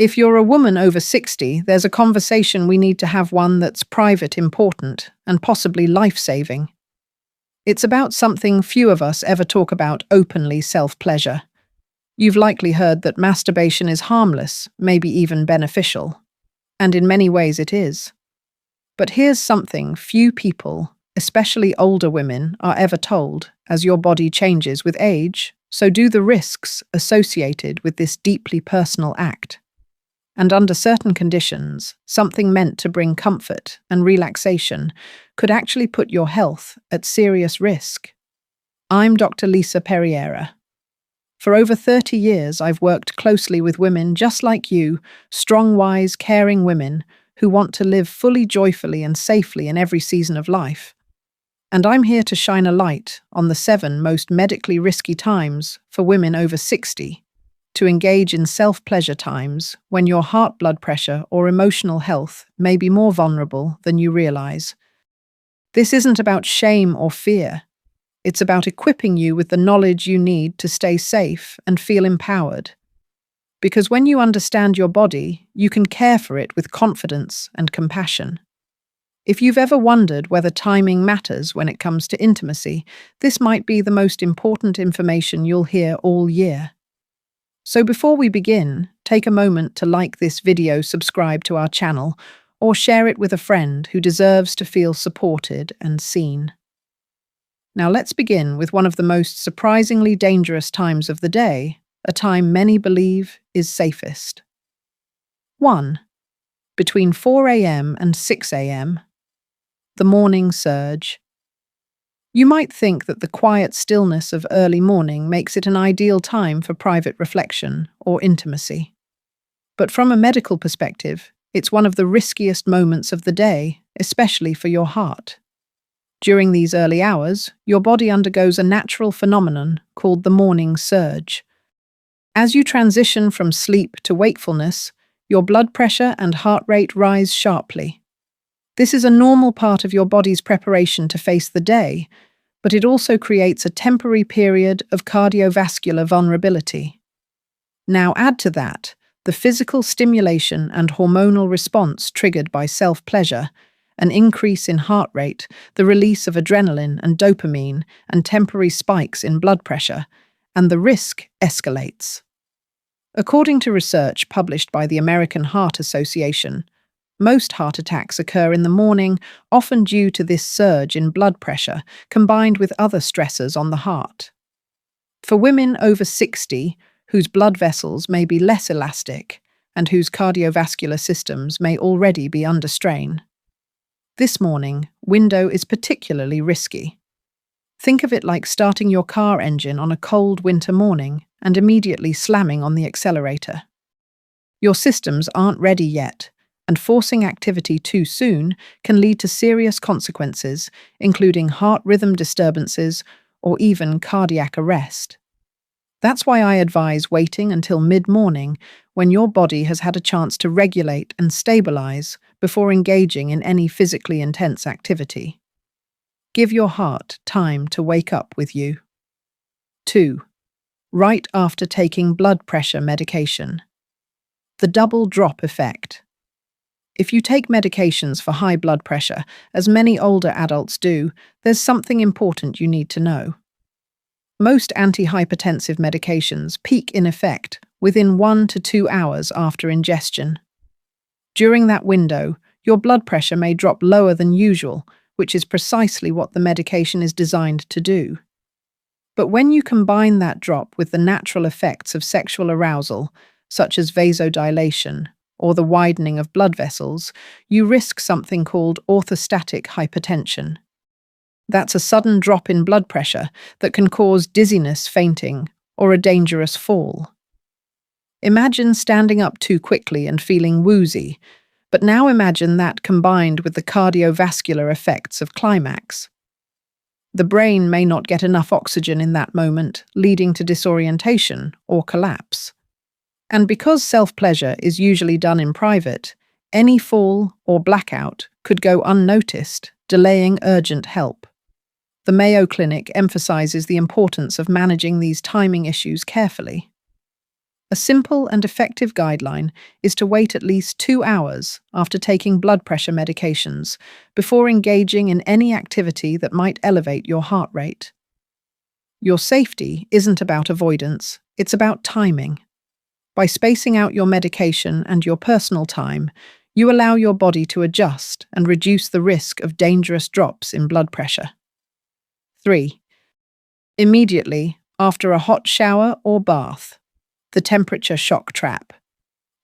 If you're a woman over 60, there's a conversation we need to have, one that's private, important, and possibly life-saving. It's about something few of us ever talk about openly: self-pleasure. You've likely heard that masturbation is harmless, maybe even beneficial. And in many ways it is. But here's something few people, especially older women, are ever told: as your body changes with age, so do the risks associated with this deeply personal act. And under certain conditions, something meant to bring comfort and relaxation could actually put your health at serious risk. I'm Dr. Lisa Perriera. For over 30 years, I've worked closely with women just like you, strong, wise, caring women who want to live fully, joyfully, and safely in every season of life. And I'm here to shine a light on the 7 most medically risky times for women over 60 to engage in self-pleasure times when your heart, blood pressure, or emotional health may be more vulnerable than you realize. This isn't about shame or fear. It's about equipping you with the knowledge you need to stay safe and feel empowered. Because when you understand your body, you can care for it with confidence and compassion. If you've ever wondered whether timing matters when it comes to intimacy, this might be the most important information you'll hear all year. So before we begin, take a moment to like this video, subscribe to our channel, or share it with a friend who deserves to feel supported and seen. Now let's begin with one of the most surprisingly dangerous times of the day, a time many believe is safest. 1. Between 4 a.m. and 6 a.m. The morning surge. You might think that the quiet stillness of early morning makes it an ideal time for private reflection or intimacy. But from a medical perspective, it's one of the riskiest moments of the day, especially for your heart. During these early hours, your body undergoes a natural phenomenon called the morning surge. As you transition from sleep to wakefulness, your blood pressure and heart rate rise sharply. This is a normal part of your body's preparation to face the day, but it also creates a temporary period of cardiovascular vulnerability. Now add to that the physical stimulation and hormonal response triggered by self-pleasure, an increase in heart rate, the release of adrenaline and dopamine, and temporary spikes in blood pressure, and the risk escalates. According to research published by the American Heart Association, most heart attacks occur in the morning, often due to this surge in blood pressure combined with other stressors on the heart. For women over 60, whose blood vessels may be less elastic and whose cardiovascular systems may already be under strain, this morning window is particularly risky. Think of it like starting your car engine on a cold winter morning and immediately slamming on the accelerator. Your systems aren't ready yet, and forcing activity too soon can lead to serious consequences, including heart rhythm disturbances or even cardiac arrest. That's why I advise waiting until mid-morning, when your body has had a chance to regulate and stabilize before engaging in any physically intense activity. Give your heart time to wake up with you. 2. Right after taking blood pressure medication. The double drop effect. If you take medications for high blood pressure, as many older adults do, there's something important you need to know. Most antihypertensive medications peak in effect within 1 to 2 hours after ingestion. During that window, your blood pressure may drop lower than usual, which is precisely what the medication is designed to do. But when you combine that drop with the natural effects of sexual arousal, such as vasodilation, or the widening of blood vessels, you risk something called orthostatic hypertension. That's a sudden drop in blood pressure that can cause dizziness, fainting, or a dangerous fall. Imagine standing up too quickly and feeling woozy, but now imagine that combined with the cardiovascular effects of climax. The brain may not get enough oxygen in that moment, leading to disorientation or collapse. And because self-pleasure is usually done in private, any fall or blackout could go unnoticed, delaying urgent help. The Mayo Clinic emphasizes the importance of managing these timing issues carefully. A simple and effective guideline is to wait at least 2 hours after taking blood pressure medications before engaging in any activity that might elevate your heart rate. Your safety isn't about avoidance, it's about timing. By spacing out your medication and your personal time, you allow your body to adjust and reduce the risk of dangerous drops in blood pressure. 3. Immediately after a hot shower or bath. The temperature shock trap.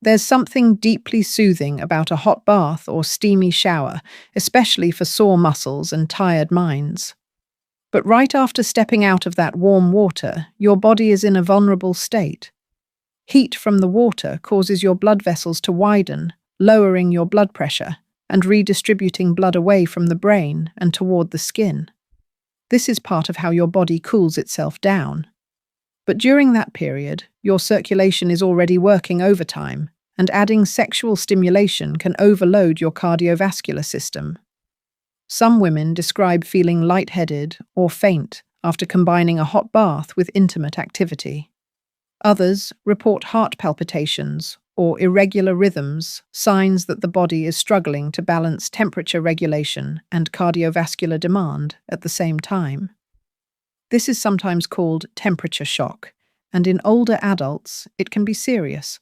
There's something deeply soothing about a hot bath or steamy shower, especially for sore muscles and tired minds. But right after stepping out of that warm water, your body is in a vulnerable state. Heat from the water causes your blood vessels to widen, lowering your blood pressure and redistributing blood away from the brain and toward the skin. This is part of how your body cools itself down. But during that period, your circulation is already working overtime, and adding sexual stimulation can overload your cardiovascular system. Some women describe feeling lightheaded or faint after combining a hot bath with intimate activity. Others report heart palpitations or irregular rhythms, signs that the body is struggling to balance temperature regulation and cardiovascular demand at the same time. This is sometimes called temperature shock, and in older adults, it can be serious.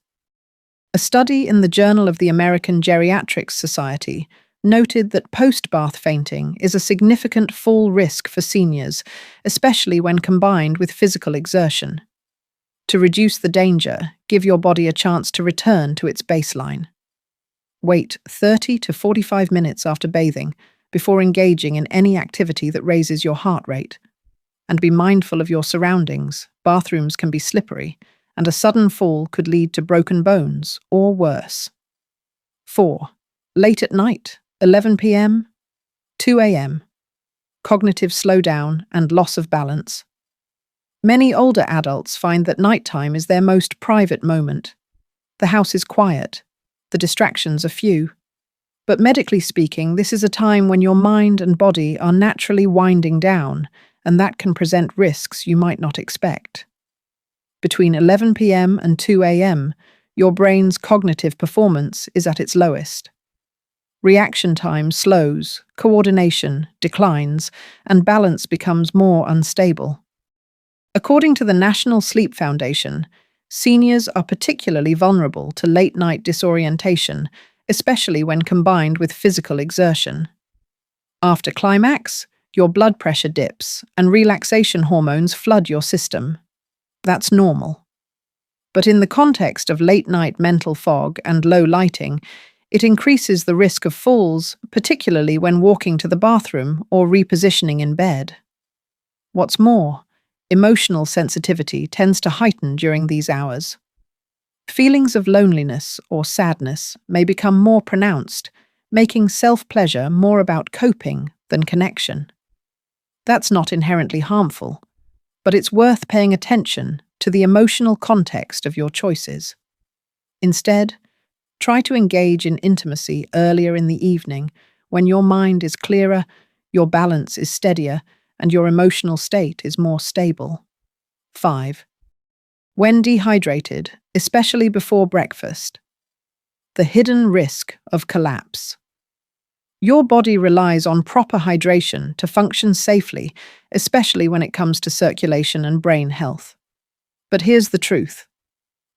A study in the Journal of the American Geriatrics Society noted that post-bath fainting is a significant fall risk for seniors, especially when combined with physical exertion. To reduce the danger, give your body a chance to return to its baseline. Wait 30 to 45 minutes after bathing before engaging in any activity that raises your heart rate. And be mindful of your surroundings. Bathrooms can be slippery, and a sudden fall could lead to broken bones or worse. 4. Late at night, 11 p.m., 2 a.m. Cognitive slowdown and loss of balance. Many older adults find that nighttime is their most private moment. The house is quiet. The distractions are few. But medically speaking, this is a time when your mind and body are naturally winding down, and that can present risks you might not expect. Between 11 p.m. and 2 a.m., your brain's cognitive performance is at its lowest. Reaction time slows, coordination declines, and balance becomes more unstable. According to the National Sleep Foundation, seniors are particularly vulnerable to late-night disorientation, especially when combined with physical exertion. After climax, your blood pressure dips and relaxation hormones flood your system. That's normal. But in the context of late-night mental fog and low lighting, it increases the risk of falls, particularly when walking to the bathroom or repositioning in bed. What's more, emotional sensitivity tends to heighten during these hours. Feelings of loneliness or sadness may become more pronounced, making self-pleasure more about coping than connection. That's not inherently harmful, but it's worth paying attention to the emotional context of your choices. Instead, try to engage in intimacy earlier in the evening when your mind is clearer, your balance is steadier, and your emotional state is more stable. 5. When dehydrated, especially before breakfast. The hidden risk of collapse. Your body relies on proper hydration to function safely, especially when it comes to circulation and brain health. But here's the truth.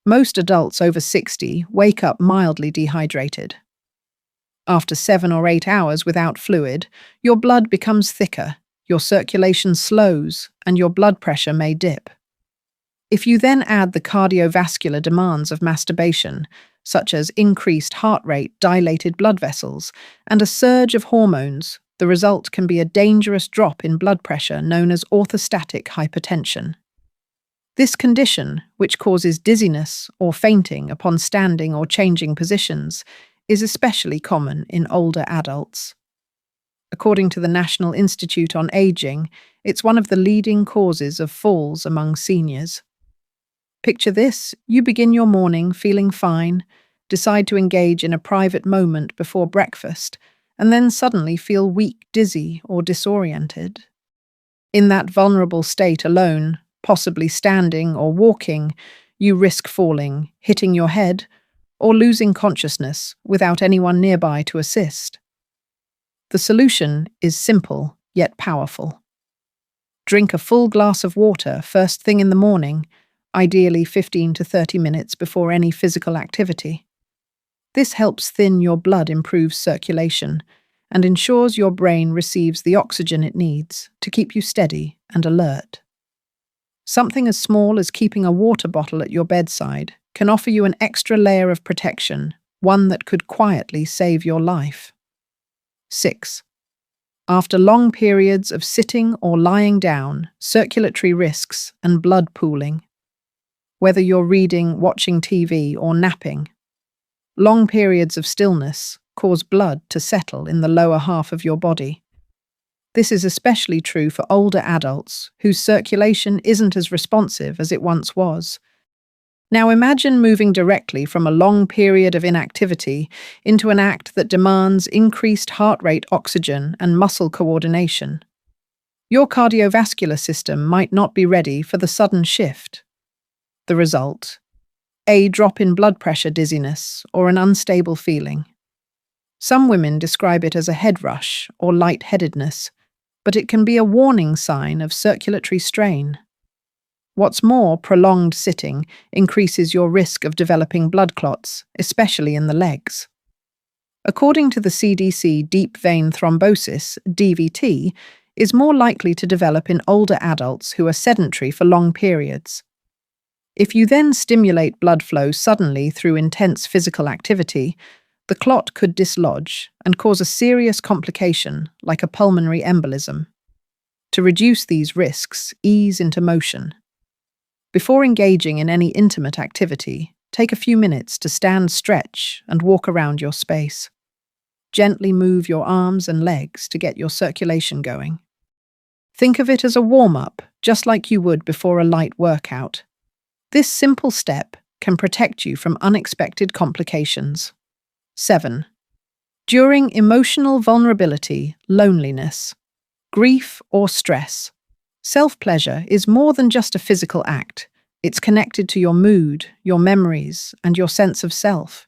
Most adults over 60 wake up mildly dehydrated. After 7 or 8 hours without fluid, your blood becomes thicker, your circulation slows, and your blood pressure may dip. If you then add the cardiovascular demands of masturbation, such as increased heart rate, dilated blood vessels, and a surge of hormones, the result can be a dangerous drop in blood pressure known as orthostatic hypertension. This condition, which causes dizziness or fainting upon standing or changing positions, is especially common in older adults. According to the National Institute on Aging, it's one of the leading causes of falls among seniors. Picture this: you begin your morning feeling fine, decide to engage in a private moment before breakfast, and then suddenly feel weak, dizzy, or disoriented. In that vulnerable state alone, possibly standing or walking, you risk falling, hitting your head, or losing consciousness without anyone nearby to assist. The solution is simple yet powerful. Drink a full glass of water first thing in the morning, ideally 15 to 30 minutes before any physical activity. This helps thin your blood, improves circulation, and ensures your brain receives the oxygen it needs to keep you steady and alert. Something as small as keeping a water bottle at your bedside can offer you an extra layer of protection, one that could quietly save your life. 6. After long periods of sitting or lying down, circulatory risks and blood pooling. Whether you're reading, watching TV, or napping, long periods of stillness cause blood to settle in the lower half of your body. This is especially true for older adults whose circulation isn't as responsive as it once was. Now imagine moving directly from a long period of inactivity into an act that demands increased heart rate, oxygen, and muscle coordination. Your cardiovascular system might not be ready for the sudden shift. The result? A drop in blood pressure, dizziness, or an unstable feeling. Some women describe it as a head rush or lightheadedness, but it can be a warning sign of circulatory strain. What's more, prolonged sitting increases your risk of developing blood clots, especially in the legs. According to the CDC, deep vein thrombosis, DVT, is more likely to develop in older adults who are sedentary for long periods. If you then stimulate blood flow suddenly through intense physical activity, the clot could dislodge and cause a serious complication like a pulmonary embolism. To reduce these risks, ease into motion. Before engaging in any intimate activity, take a few minutes to stand, stretch, and walk around your space. Gently move your arms and legs to get your circulation going. Think of it as a warm-up, just like you would before a light workout. This simple step can protect you from unexpected complications. 7. During emotional vulnerability, loneliness, grief, or stress, self-pleasure is more than just a physical act. It's connected to your mood, your memories, and your sense of self.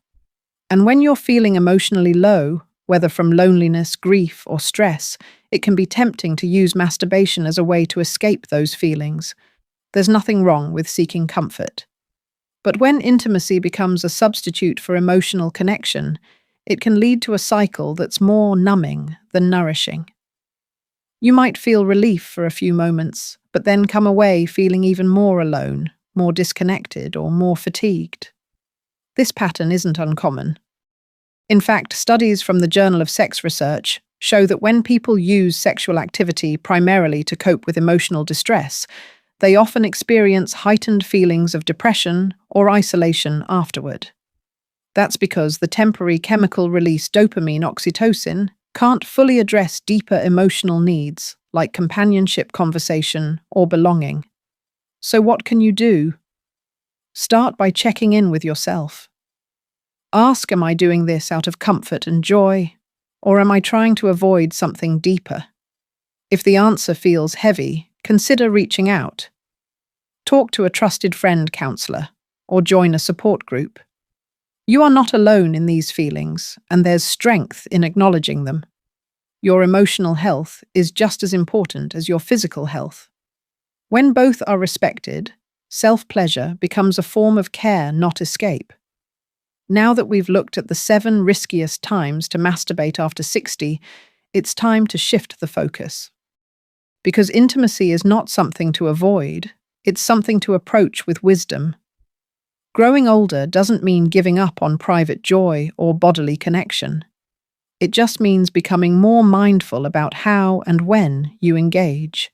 And when you're feeling emotionally low, whether from loneliness, grief, or stress, it can be tempting to use masturbation as a way to escape those feelings. There's nothing wrong with seeking comfort. But when intimacy becomes a substitute for emotional connection, it can lead to a cycle that's more numbing than nourishing. You might feel relief for a few moments, but then come away feeling even more alone, more disconnected, or more fatigued. This pattern isn't uncommon. In fact, studies from the Journal of Sex Research show that when people use sexual activity primarily to cope with emotional distress, they often experience heightened feelings of depression or isolation afterward. That's because the temporary chemical release dopamine, oxytocin, can't fully address deeper emotional needs like companionship, conversation, or belonging. So what can you do? Start by checking in with yourself. Ask, am I doing this out of comfort and joy, or am I trying to avoid something deeper? If the answer feels heavy, consider reaching out. Talk to a trusted friend, counselor, or join a support group. You are not alone in these feelings, and there's strength in acknowledging them. Your emotional health is just as important as your physical health. When both are respected, self-pleasure becomes a form of care, not escape. Now that we've looked at the 7 riskiest times to masturbate after 60, it's time to shift the focus. Because intimacy is not something to avoid, it's something to approach with wisdom. Growing older doesn't mean giving up on private joy or bodily connection. It just means becoming more mindful about how and when you engage.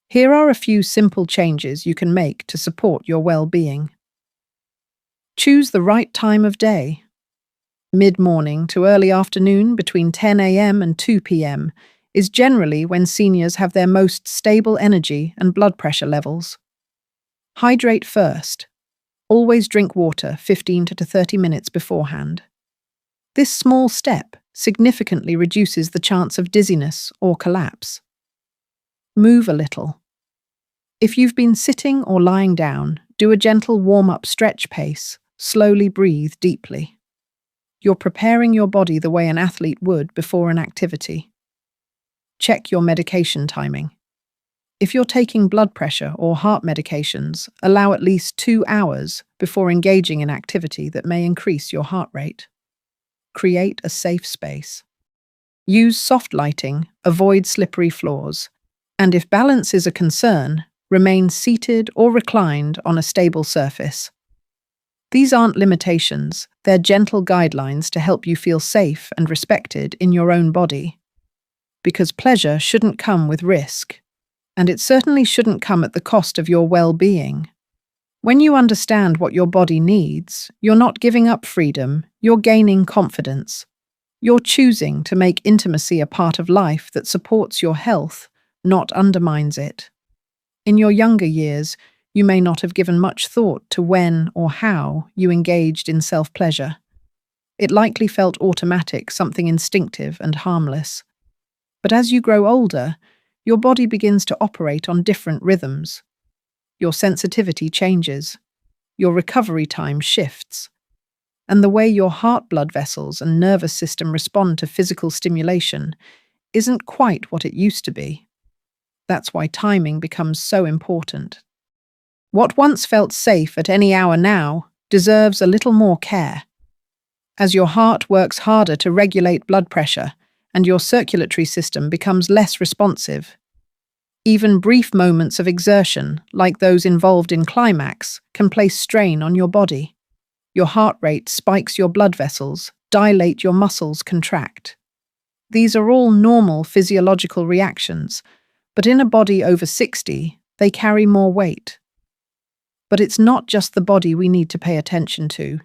Here are a few simple changes you can make to support your well-being. Choose the right time of day. Mid-morning to early afternoon between 10 a.m. and 2 p.m. is generally when seniors have their most stable energy and blood pressure levels. Hydrate first. Always drink water 15 to 30 minutes beforehand. This small step significantly reduces the chance of dizziness or collapse. Move a little. If you've been sitting or lying down, Do a gentle warm-up stretch pace. Slowly breathe deeply. You're preparing your body the way an athlete would before an activity. Check your medication timing. If you're taking blood pressure or heart medications, allow at least 2 hours before engaging in activity that may increase your heart rate. Create a safe space. Use soft lighting, avoid slippery floors, and if balance is a concern, remain seated or reclined on a stable surface. These aren't limitations, they're gentle guidelines to help you feel safe and respected in your own body. Because pleasure shouldn't come with risk, and it certainly shouldn't come at the cost of your well-being. When you understand what your body needs, you're not giving up freedom, you're gaining confidence. You're choosing to make intimacy a part of life that supports your health, not undermines it. In your younger years, you may not have given much thought to when or how you engaged in self-pleasure. It likely felt automatic, something instinctive and harmless. But as you grow older, your body begins to operate on different rhythms. Your sensitivity changes. Your recovery time shifts. And the way your heart blood vessels and nervous system respond to physical stimulation isn't quite what it used to be. That's why timing becomes so important. What once felt safe at any hour now deserves a little more care. As your heart works harder to regulate blood pressure and your circulatory system becomes less responsive, even brief moments of exertion, like those involved in climax, can place strain on your body. Your heart rate spikes your blood vessels, dilate your muscles, contract. These are all normal physiological reactions, but in a body over 60, they carry more weight. But it's not just the body we need to pay attention to.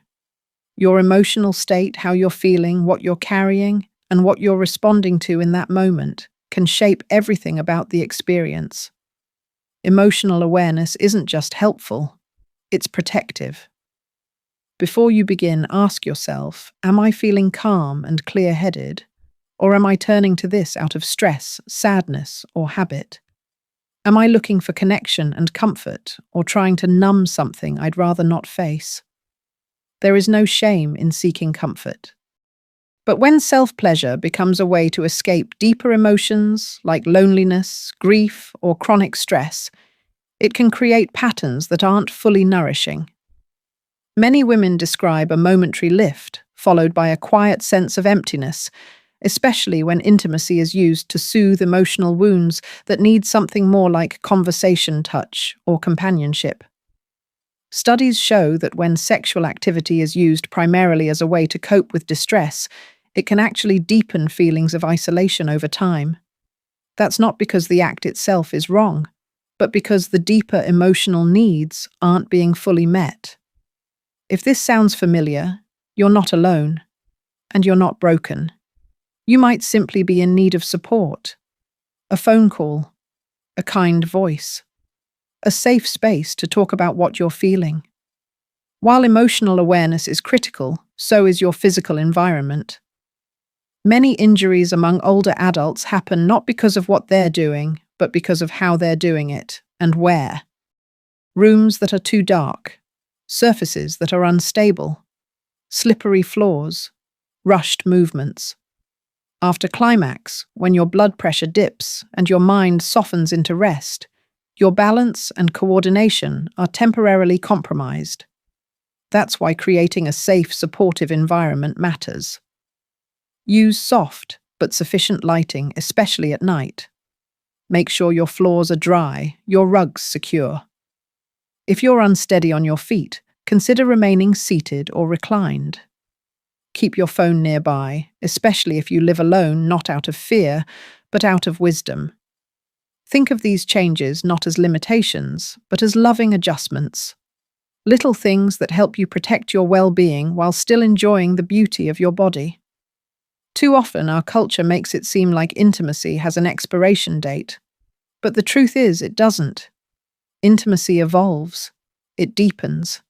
Your emotional state, how you're feeling, what you're carrying, and what you're responding to in that moment can shape everything about the experience. Emotional awareness isn't just helpful, it's protective. Before you begin, ask yourself, am I feeling calm and clear-headed? Or am I turning to this out of stress, sadness, or habit? Am I looking for connection and comfort, or trying to numb something I'd rather not face? There is no shame in seeking comfort. But when self-pleasure becomes a way to escape deeper emotions like loneliness, grief, or chronic stress, it can create patterns that aren't fully nourishing. Many women describe a momentary lift, followed by a quiet sense of emptiness, especially when intimacy is used to soothe emotional wounds that need something more like conversation, touch, or companionship. Studies show that when sexual activity is used primarily as a way to cope with distress, it can actually deepen feelings of isolation over time. That's not because the act itself is wrong, but because the deeper emotional needs aren't being fully met. If this sounds familiar, you're not alone, and you're not broken. You might simply be in need of support, a phone call, a kind voice, a safe space to talk about what you're feeling. While emotional awareness is critical, so is your physical environment. Many injuries among older adults happen not because of what they're doing, but because of how they're doing it and where. Rooms that are too dark, surfaces that are unstable, slippery floors, rushed movements. After climax, when your blood pressure dips and your mind softens into rest, your balance and coordination are temporarily compromised. That's why creating a safe, supportive environment matters. Use soft but sufficient lighting, especially at night. Make sure your floors are dry, your rugs secure. If you're unsteady on your feet, consider remaining seated or reclined. Keep your phone nearby, especially if you live alone, not out of fear, but out of wisdom. Think of these changes not as limitations, but as loving adjustments. Little things that help you protect your well-being while still enjoying the beauty of your body. Too often, our culture makes it seem like intimacy has an expiration date. But the truth is, it doesn't. Intimacy evolves. It deepens.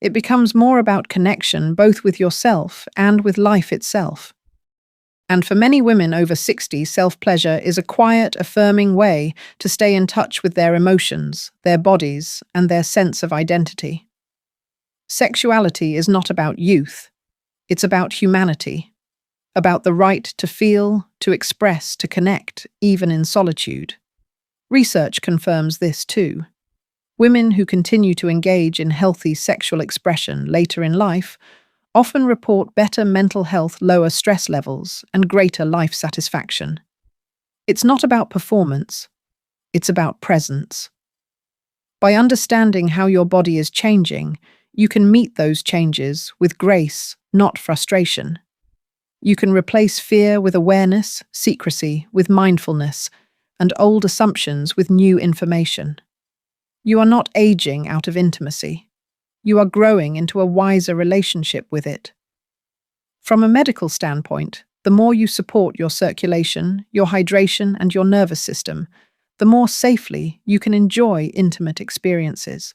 It becomes more about connection both with yourself and with life itself. And for many women over 60, self-pleasure is a quiet, affirming way to stay in touch with their emotions, their bodies, and their sense of identity. Sexuality is not about youth. It's about humanity, about the right to feel, to express, to connect, even in solitude. Research confirms this too. Women who continue to engage in healthy sexual expression later in life often report better mental health, lower stress levels, and greater life satisfaction. It's not about performance, it's about presence. By understanding how your body is changing, you can meet those changes with grace, not frustration. You can replace fear with awareness, secrecy with mindfulness, and old assumptions with new information. You are not aging out of intimacy. You are growing into a wiser relationship with it. From a medical standpoint, the more you support your circulation, your hydration, and your nervous system, the more safely you can enjoy intimate experiences.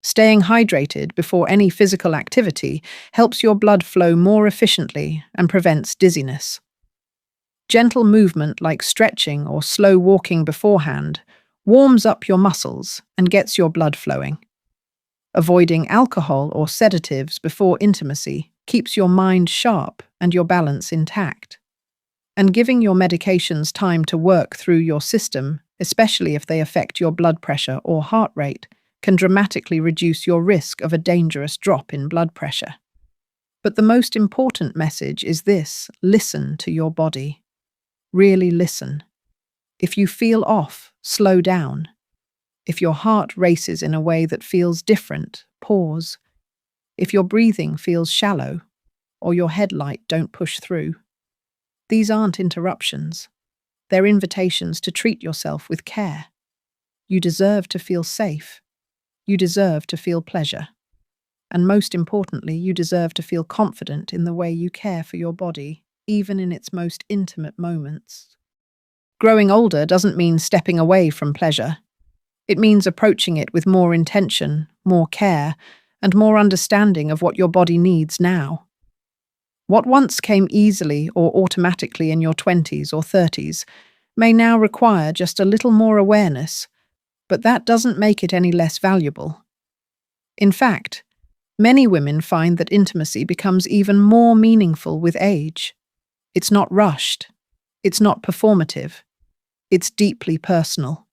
Staying hydrated before any physical activity helps your blood flow more efficiently and prevents dizziness. Gentle movement like stretching or slow walking beforehand warms up your muscles and gets your blood flowing. Avoiding alcohol or sedatives before intimacy keeps your mind sharp and your balance intact. And giving your medications time to work through your system, especially if they affect your blood pressure or heart rate, can dramatically reduce your risk of a dangerous drop in blood pressure. But the most important message is this: listen to your body. Really listen. If you feel off, slow down. If your heart races in a way that feels different, pause. If your breathing feels shallow, or your headlight don't push through. These aren't interruptions. They're invitations to treat yourself with care. You deserve to feel safe. You deserve to feel pleasure. And most importantly, you deserve to feel confident in the way you care for your body, even in its most intimate moments. Growing older doesn't mean stepping away from pleasure. It means approaching it with more intention, more care, and more understanding of what your body needs now. What once came easily or automatically in your 20s or 30s may now require just a little more awareness, but that doesn't make it any less valuable. In fact, many women find that intimacy becomes even more meaningful with age. It's not rushed. It's not performative. It's deeply personal.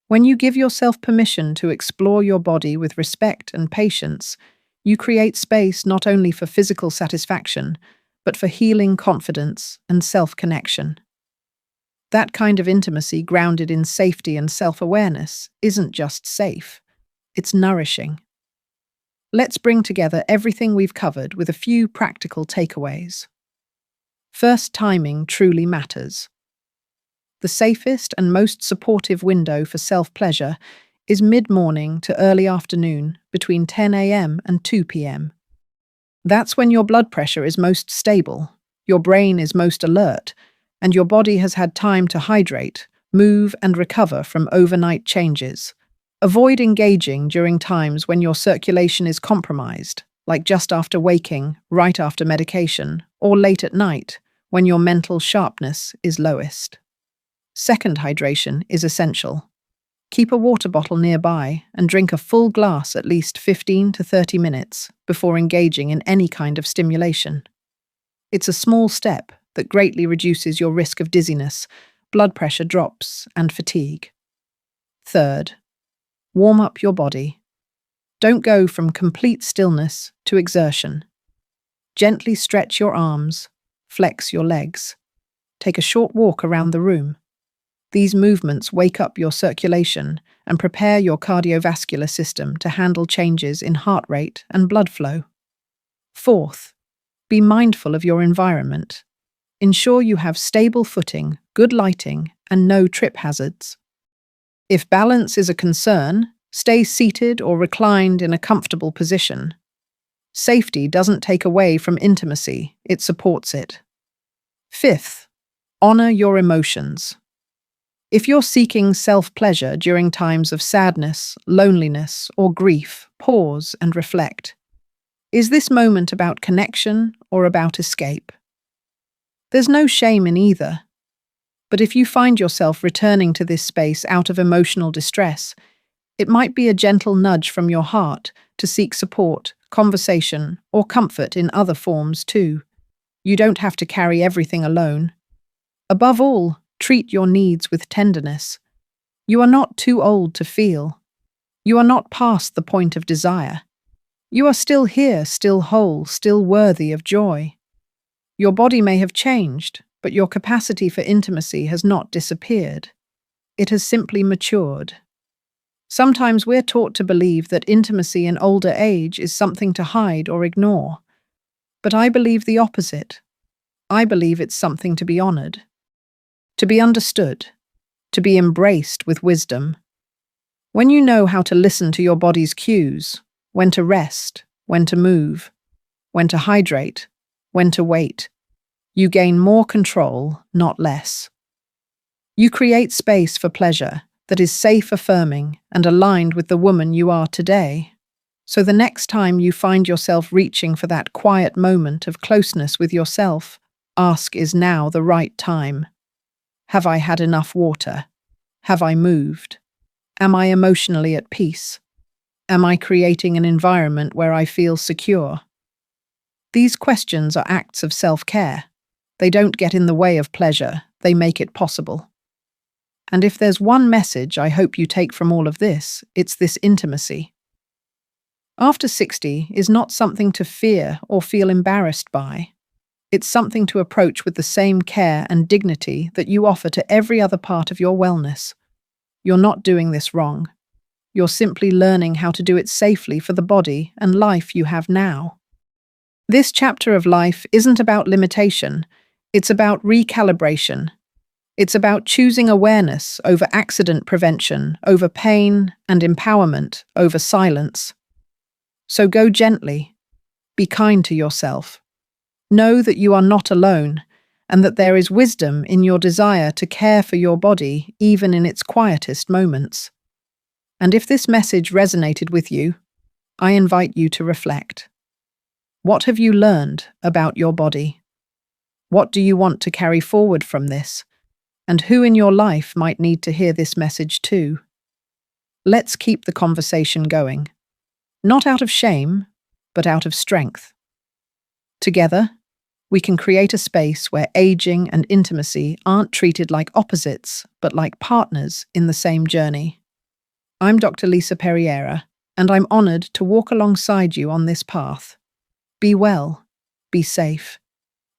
When you give yourself permission to explore your body with respect and patience, you create space not only for physical satisfaction, but for healing confidence and self-connection. That kind of intimacy grounded in safety and self-awareness isn't just safe, it's nourishing. Let's bring together everything we've covered with a few practical takeaways. First, timing truly matters. The safest and most supportive window for self-pleasure is mid-morning to early afternoon, between 10 a.m. and 2 p.m. That's when your blood pressure is most stable, your brain is most alert, and your body has had time to hydrate, move, and recover from overnight changes. Avoid engaging during times when your circulation is compromised, like just after waking, right after medication, or late at night, when your mental sharpness is lowest. Second, hydration is essential. Keep a water bottle nearby and drink a full glass at least 15 to 30 minutes before engaging in any kind of stimulation. It's a small step that greatly reduces your risk of dizziness, blood pressure drops, and fatigue. Third, warm up your body. Don't go from complete stillness to exertion. Gently stretch your arms, flex your legs. Take a short walk around the room. These movements wake up your circulation and prepare your cardiovascular system to handle changes in heart rate and blood flow. Fourth, be mindful of your environment. Ensure you have stable footing, good lighting, and no trip hazards. If balance is a concern, stay seated or reclined in a comfortable position. Safety doesn't take away from intimacy, it supports it. Fifth, honor your emotions. If you're seeking self-pleasure during times of sadness, loneliness, or grief, pause and reflect. Is this moment about connection or about escape? There's no shame in either. But if you find yourself returning to this space out of emotional distress, it might be a gentle nudge from your heart to seek support, conversation, or comfort in other forms too. You don't have to carry everything alone. Above all, treat your needs with tenderness. You are not too old to feel. You are not past the point of desire. You are still here, still whole, still worthy of joy. Your body may have changed, but your capacity for intimacy has not disappeared. It has simply matured. Sometimes we're taught to believe that intimacy in older age is something to hide or ignore. But I believe the opposite. I believe it's something to be honored, to be understood, to be embraced with wisdom. When you know how to listen to your body's cues, when to rest, when to move, when to hydrate, when to wait, you gain more control, not less. You create space for pleasure that is safe, affirming, and aligned with the woman you are today. So the next time you find yourself reaching for that quiet moment of closeness with yourself, ask, is now the right time? Have I had enough water? Have I moved? Am I emotionally at peace? Am I creating an environment where I feel secure? These questions are acts of self-care. They don't get in the way of pleasure, they make it possible. And if there's one message I hope you take from all of this, it's this: intimacy. After 60 is not something to fear or feel embarrassed by. It's something to approach with the same care and dignity that you offer to every other part of your wellness. You're not doing this wrong. You're simply learning how to do it safely for the body and life you have now. This chapter of life isn't about limitation, it's about recalibration. It's about choosing awareness over accident prevention, over pain and empowerment, over silence. So go gently. Be kind to yourself. Know that you are not alone, and that there is wisdom in your desire to care for your body even in its quietest moments. And if this message resonated with you, I invite you to reflect. What have you learned about your body? What do you want to carry forward from this? And who in your life might need to hear this message too? Let's keep the conversation going. Not out of shame, but out of strength. Together, we can create a space where aging and intimacy aren't treated like opposites, but like partners in the same journey. I'm Dr. Lisa Perriera, and I'm honored to walk alongside you on this path. Be well, be safe,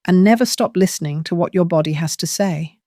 and never stop listening to what your body has to say.